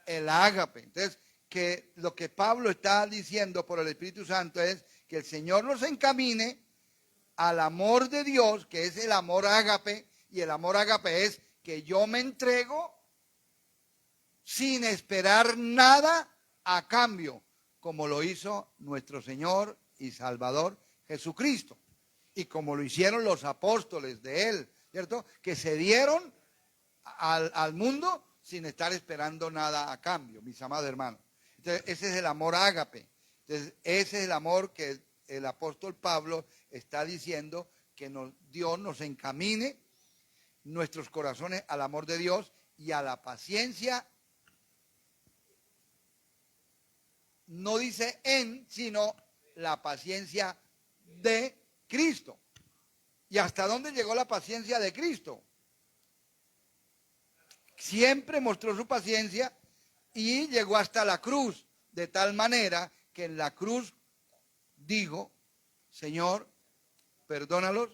El ágape. Entonces, que lo que Pablo está diciendo por el Espíritu Santo es que el Señor nos encamine al amor de Dios, que es el amor ágape, y el amor ágape es que yo me entrego sin esperar nada a cambio, como lo hizo nuestro Señor y Salvador Jesucristo, y como lo hicieron los apóstoles de Él, ¿cierto? Que se dieron al mundo sin estar esperando nada a cambio, mis amados hermanos. Entonces, ese es el amor ágape. Entonces, ese es el amor que el apóstol Pablo está diciendo que Dios nos encamine nuestros corazones al amor de Dios y a la paciencia. No dice en, sino la paciencia de Cristo. ¿Y hasta dónde llegó la paciencia de Cristo? Siempre mostró su paciencia y llegó hasta la cruz, de tal manera que en la cruz dijo, Señor, perdónalos,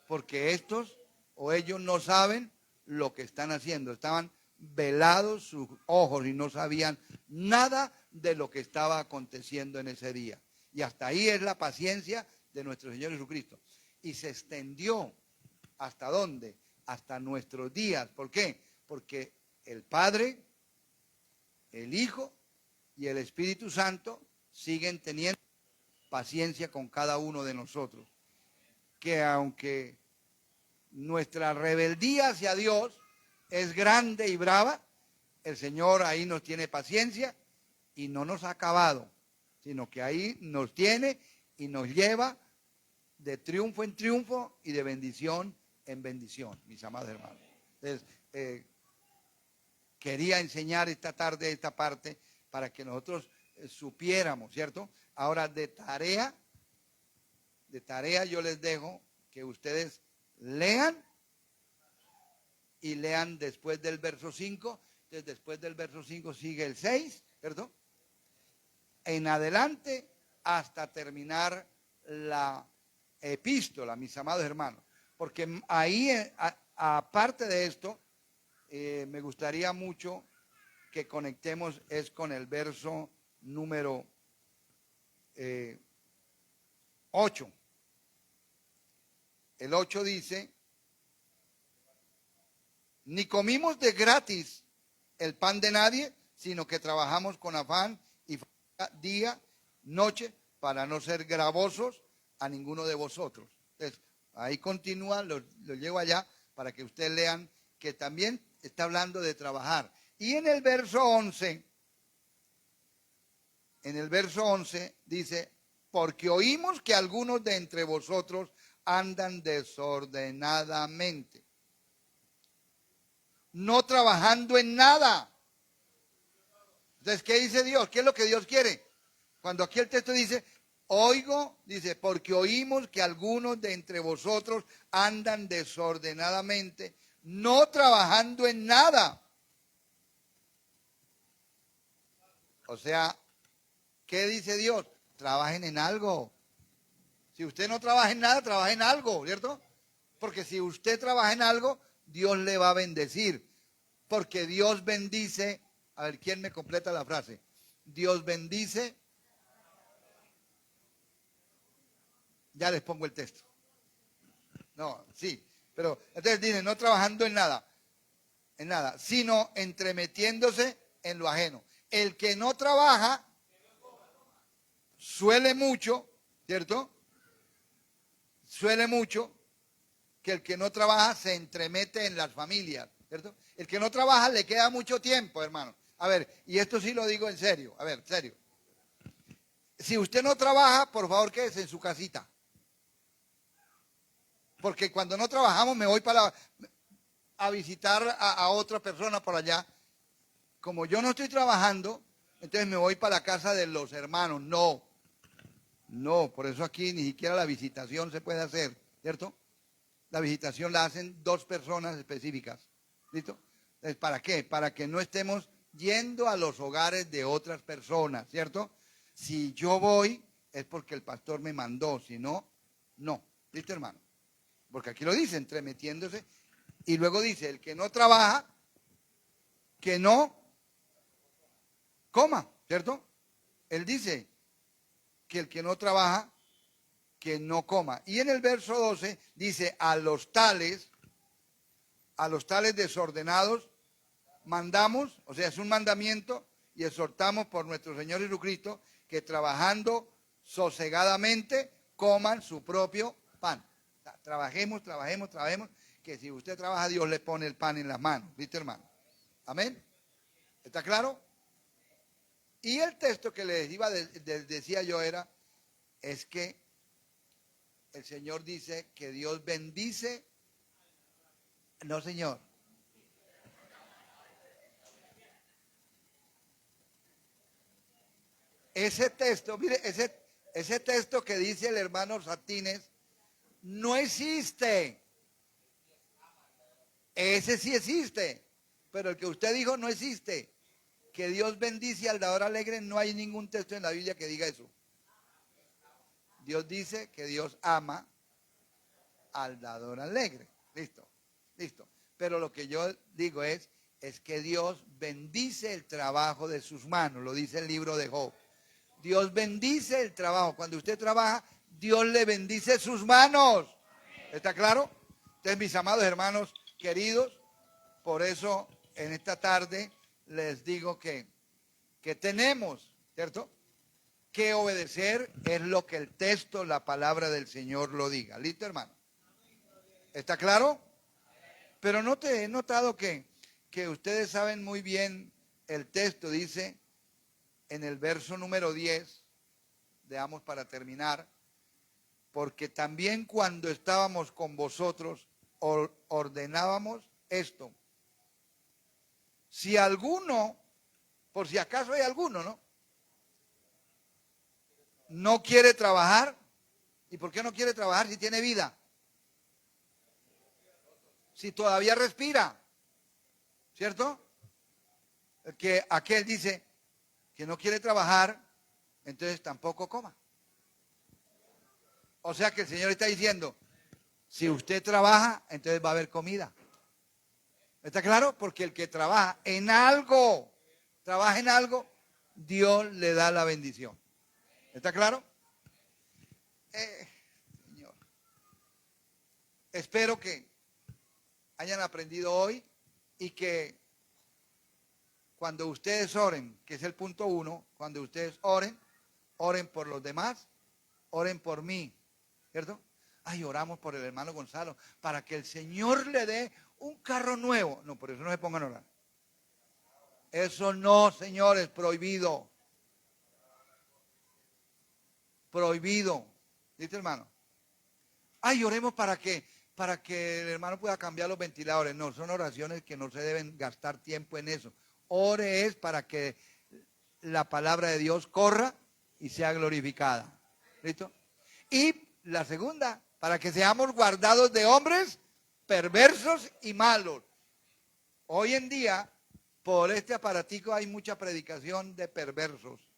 porque estos o ellos no saben lo que están haciendo. Estaban velados sus ojos y no sabían nada de lo que estaba aconteciendo en ese día. Y hasta ahí es la paciencia de nuestro Señor Jesucristo. Y se extendió ¿hasta dónde? Hasta nuestros días. ¿Por qué? Porque el Padre, el Hijo y el Espíritu Santo siguen teniendo paciencia con cada uno de nosotros. Que aunque nuestra rebeldía hacia Dios es grande y brava, el Señor ahí nos tiene paciencia y no nos ha acabado, sino que ahí nos tiene y nos lleva de triunfo en triunfo y de bendición en bendición, mis amados hermanos. Entonces, quería enseñar esta tarde esta parte para que nosotros supiéramos, ¿cierto? Ahora de tarea yo les dejo que ustedes lean y lean después del verso 5. Entonces después del verso 5 sigue el 6, ¿cierto? En adelante hasta terminar la epístola, mis amados hermanos. Porque ahí, aparte de esto, me gustaría mucho que conectemos es con el verso número 8. El 8 dice, ni comimos de gratis el pan de nadie, sino que trabajamos con afán y día, noche, para no ser gravosos a ninguno de vosotros. Entonces, ahí continúa, lo llevo allá para que ustedes lean que también está hablando de trabajar. Y en el verso 11 dice, porque oímos que algunos de entre vosotros andan desordenadamente, no trabajando en nada. Entonces, ¿qué dice Dios? ¿Qué es lo que Dios quiere? Cuando aquí el texto dice, dice, porque oímos que algunos de entre vosotros andan desordenadamente, no trabajando en nada. O sea, ¿qué dice Dios? Trabajen en algo. Si usted no trabaja en nada, trabaja en algo, ¿cierto? Porque si usted trabaja en algo, Dios le va a bendecir. Porque Dios bendice. A ver, ¿quién me completa la frase? Dios bendice. Ya les pongo el texto. No, sí. Pero entonces dice, no trabajando en nada, sino entremetiéndose en lo ajeno. El que no trabaja suele mucho, ¿cierto? Suele mucho que el que no trabaja se entremete en las familias, ¿cierto? El que no trabaja le queda mucho tiempo, hermano. A ver, y esto sí lo digo en serio, a ver, serio. Si usted no trabaja, por favor, quédese en su casita. Porque cuando no trabajamos me voy a visitar a otra persona por allá. Como yo no estoy trabajando, entonces me voy para la casa de los hermanos. No, por eso aquí ni siquiera la visitación se puede hacer, ¿cierto? La visitación la hacen 2 personas específicas, ¿listo? Entonces, ¿para qué? Para que no estemos yendo a los hogares de otras personas, ¿cierto? Si yo voy es porque el pastor me mandó, si no, no, ¿listo, hermano? Porque aquí lo dice, entremetiéndose, y luego dice, el que no trabaja, que no coma, ¿cierto? Él dice que el que no trabaja, que no coma. Y en el verso 12 dice, a los tales desordenados, mandamos, o sea, es un mandamiento, y exhortamos por nuestro Señor Jesucristo, que trabajando sosegadamente coman su propio pan. O sea, trabajemos, que si usted trabaja, Dios le pone el pan en las manos, ¿viste, hermano? Amén. ¿Está claro? Y el texto que les decía yo es que el Señor dice que Dios bendice. No, Señor. Ese texto, mire, ese texto que dice el hermano Satines, no existe. Ese sí existe, pero el que usted dijo no existe. Que Dios bendice al dador alegre, no hay ningún texto en la Biblia que diga eso. Dios dice que Dios ama al dador alegre. Listo. Pero lo que yo digo es que Dios bendice el trabajo de sus manos, lo dice el libro de Job. Dios bendice el trabajo. Cuando usted trabaja, Dios le bendice sus manos. ¿Está claro? Entonces, mis amados hermanos queridos, por eso en esta tarde les digo que tenemos, ¿cierto?, que obedecer es lo que el texto, la palabra del Señor lo diga. ¿Listo, hermano? ¿Está claro? Pero he notado que ustedes saben muy bien el texto, dice en el verso número 10, veamos para terminar, porque también cuando estábamos con vosotros ordenábamos esto, Si alguno, por si acaso hay alguno, ¿no? No quiere trabajar. ¿Y por qué no quiere trabajar si tiene vida? Si todavía respira. ¿Cierto? Que aquel dice que no quiere trabajar, entonces tampoco coma. O sea que el Señor está diciendo, si usted trabaja, entonces va a haber comida. ¿Está claro? Porque el que trabaja en algo, Dios le da la bendición. ¿Está claro? Señor, espero que hayan aprendido hoy y que cuando ustedes oren, que es el punto 1, cuando ustedes oren, oren por los demás, oren por mí, ¿cierto? Ay, oramos por el hermano Gonzalo para que el Señor le dé un carro nuevo. No, por eso no se pongan a orar. Eso no, señores, prohibido. Prohibido. ¿Viste, hermano? Ay, oremos para que el hermano pueda cambiar los ventiladores. No, son oraciones que no se deben gastar tiempo en eso. Ore es para que la palabra de Dios corra y sea glorificada. ¿Listo? Y la segunda, para que seamos guardados de hombres perversos y malos. Hoy en día, por este aparatico hay mucha predicación de perversos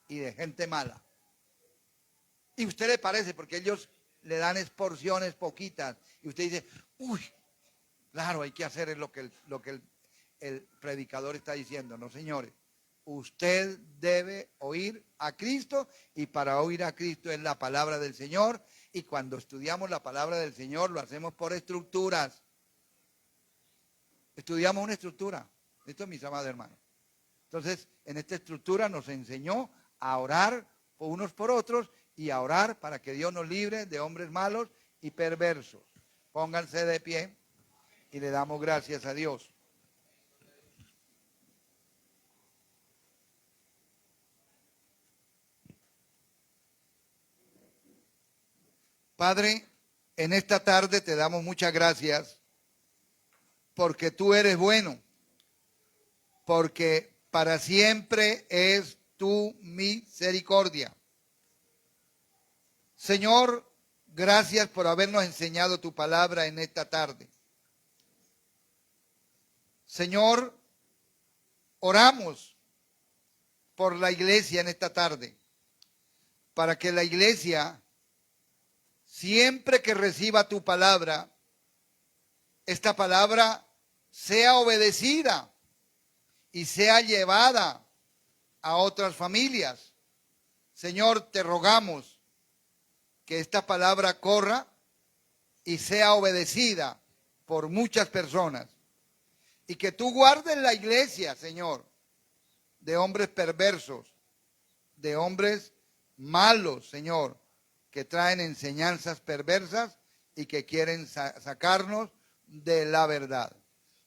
y de gente mala. Y a usted le parece, porque ellos le dan porciones poquitas. Y usted dice, uy, claro, hay que hacer lo que el predicador está diciendo. No, señores. Usted debe oír a Cristo y para oír a Cristo es la palabra del Señor. Y cuando estudiamos la palabra del Señor lo hacemos por estructuras. Estudiamos una estructura. Esto, mis amados hermanos. Entonces, en esta estructura nos enseñó a orar unos por otros y a orar para que Dios nos libre de hombres malos y perversos. Pónganse de pie y le damos gracias a Dios. Padre, en esta tarde te damos muchas gracias porque tú eres bueno, porque para siempre es tu misericordia. Señor, gracias por habernos enseñado tu palabra en esta tarde. Señor, oramos por la iglesia en esta tarde, para que la iglesia, siempre que reciba tu palabra, esta palabra sea obedecida y sea llevada a otras familias. Señor, te rogamos que esta palabra corra y sea obedecida por muchas personas. Y que tú guardes la iglesia, Señor, de hombres perversos, de hombres malos, Señor, que traen enseñanzas perversas y que quieren sacarnos de la verdad.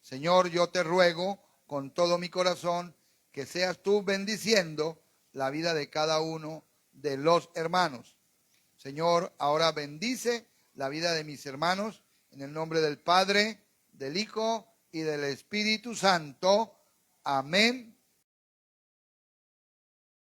Señor, yo te ruego con todo mi corazón que seas tú bendiciendo la vida de cada uno de los hermanos. Señor, ahora bendice la vida de mis hermanos en el nombre del Padre, del Hijo y del Espíritu Santo. Amén